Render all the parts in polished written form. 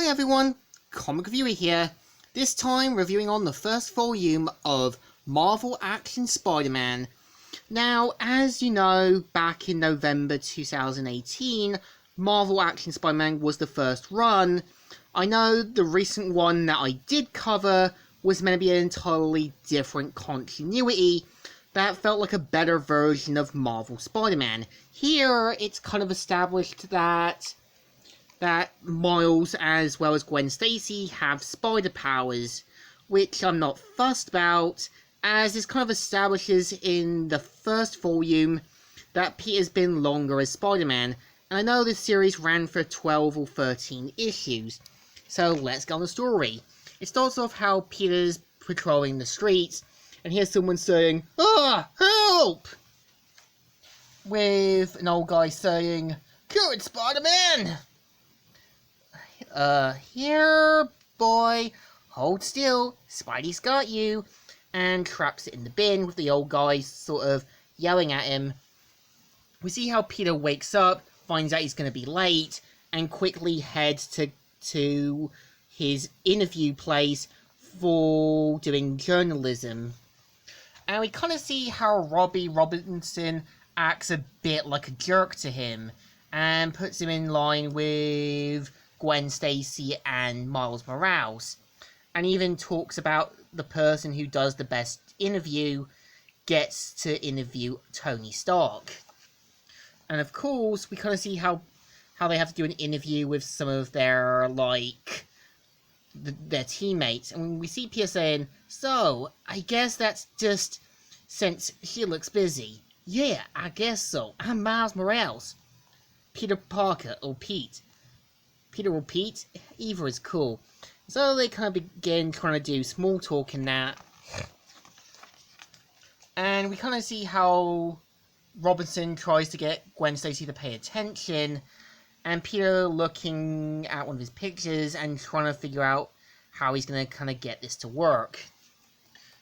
Hi everyone, Comic Reviewer here, this time reviewing on the first volume of Marvel Action Spider-Man. Now, as you know, back in November 2018, Marvel Action Spider-Man was the first run. I know the recent one that I did cover was meant to be an entirely different continuity that felt like a better version of Marvel Spider-Man. Here, it's kind of established that Miles as well as Gwen Stacy have spider powers, which I'm not fussed about, as this kind of establishes in the first volume that Peter's been longer as Spider-Man, and I know this series ran for 12 or 13 issues, so let's get on the story. It starts off how Peter's patrolling the streets, and here's someone saying, "Ah, help!" with an old guy saying, "Good Spider-Man!" Here, boy, hold still, Spidey's got you," and traps it in the bin with the old guy sort of yelling at him. We see how Peter wakes up, finds out he's going to be late, and quickly heads to his interview place for doing journalism. And we kind of see how Robbie Robinson acts a bit like a jerk to him, and puts him in line with Gwen Stacy and Miles Morales, and even talks about the person who does the best interview gets to interview Tony Stark. And of course, we kind of see how they have to do an interview with some of their, their teammates, and we see Peter saying, "So, I guess that's just since she looks busy. Yeah, I guess so. I'm Miles Morales. Peter Parker, or Pete. Peter or Pete, either is cool." So they kind of begin trying to do small talk in that. And we kind of see how Robinson tries to get Gwen Stacy to pay attention, and Peter looking at one of his pictures and trying to figure out how he's going to kind of get this to work.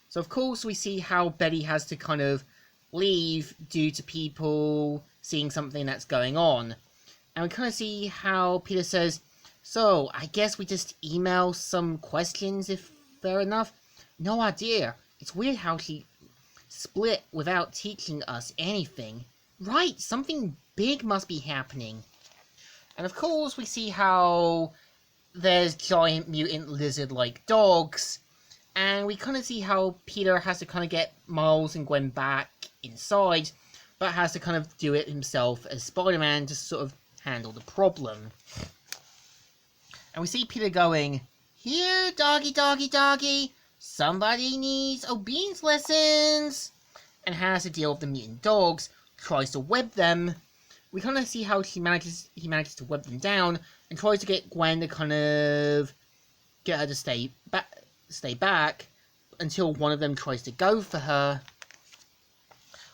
So of course we see how Betty has to kind of leave due to people seeing something that's going on. And we kind of see how Peter says, "So, I guess we just email some questions if fair enough? No idea. It's weird how she split without teaching us anything. Right, something big must be happening." And of course we see how there's giant mutant lizard-like dogs, and we kind of see how Peter has to kind of get Miles and Gwen back inside, but has to kind of do it himself as Spider-Man to sort of handle the problem. And we see Peter going, "Here, doggy, doggy, doggy, somebody needs obedience lessons," and has to deal with the mutant dogs, tries to web them. We kind of see how he manages to web them down, and tries to get Gwen to kind of get her to stay back, until one of them tries to go for her,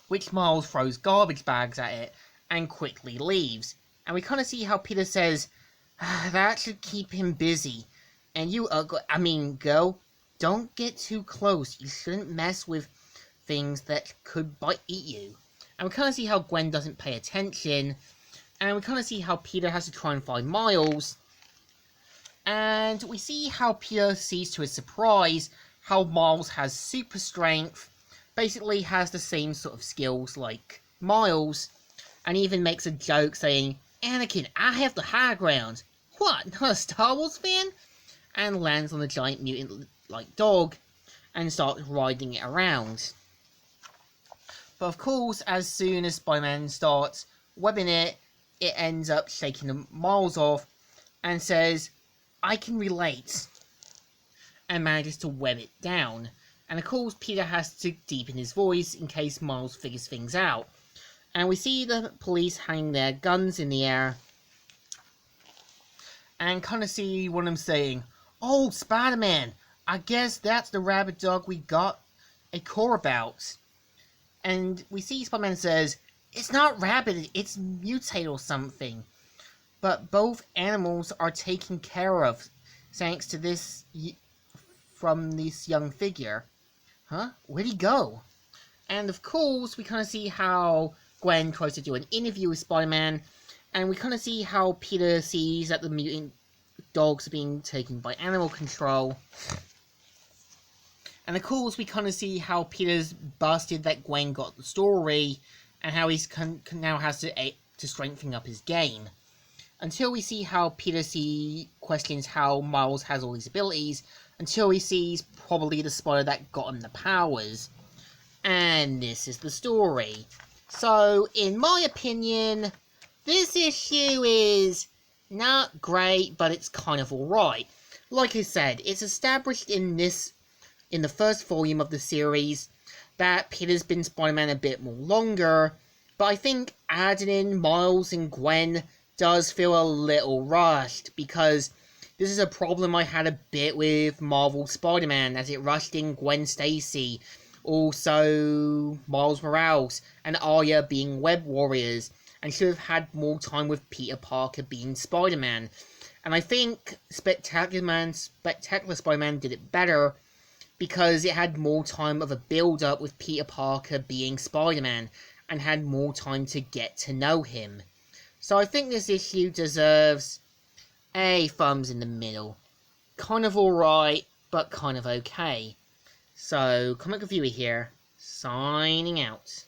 which Miles throws garbage bags at it, and quickly leaves. And we kind of see how Peter says, "That should keep him busy. And you, girl, don't get too close. You shouldn't mess with things that could eat you." And we kind of see how Gwen doesn't pay attention. And we kind of see how Peter has to try and find Miles. And we see how Peter sees to his surprise how Miles has super strength, basically has the same sort of skills like Miles, and even makes a joke saying, "Anakin, I have the high ground. What, not a Star Wars fan?" And lands on the giant mutant-like dog and starts riding it around. But of course, as soon as Spider-Man starts webbing it, it ends up shaking the Miles off and says, "I can relate," and manages to web it down. And of course, Peter has to deepen his voice in case Miles figures things out. And we see the police hanging their guns in the air, and kind of see one of them saying, "Oh, Spider-Man, I guess that's the rabid dog we got a call about." And we see Spider-Man says, "It's not rabid, it's mutated or something. But both animals are taken care of, thanks to this from this young figure." Huh? Where'd he go? And of course, we kind of see how Gwen tries to do an interview with Spider-Man, and we kind of see how Peter sees that the mutant dogs are being taken by animal control. And of course, we kind of see how Peter's busted that Gwen got the story, and how he's now has to strengthen up his game. Until we see how Peter questions how Miles has all these abilities, until he sees probably the spider that got him the powers. And this is the story. So, in my opinion, this issue is not great, but it's kind of alright. Like I said, it's established in the first volume of the series that Peter's been Spider-Man a bit more longer, but I think adding in Miles and Gwen does feel a little rushed, because this is a problem I had a bit with Marvel Spider-Man, as it rushed in Gwen Stacy, also Miles Morales and Arya being Web Warriors, and should have had more time with Peter Parker being Spider-Man. And I think Spectacular Spider-Man did it better, because it had more time of a build-up with Peter Parker being Spider-Man, and had more time to get to know him. So I think this issue deserves a thumbs in the middle. Kind of alright, but kind of okay. So, Comic Reviewer here, signing out.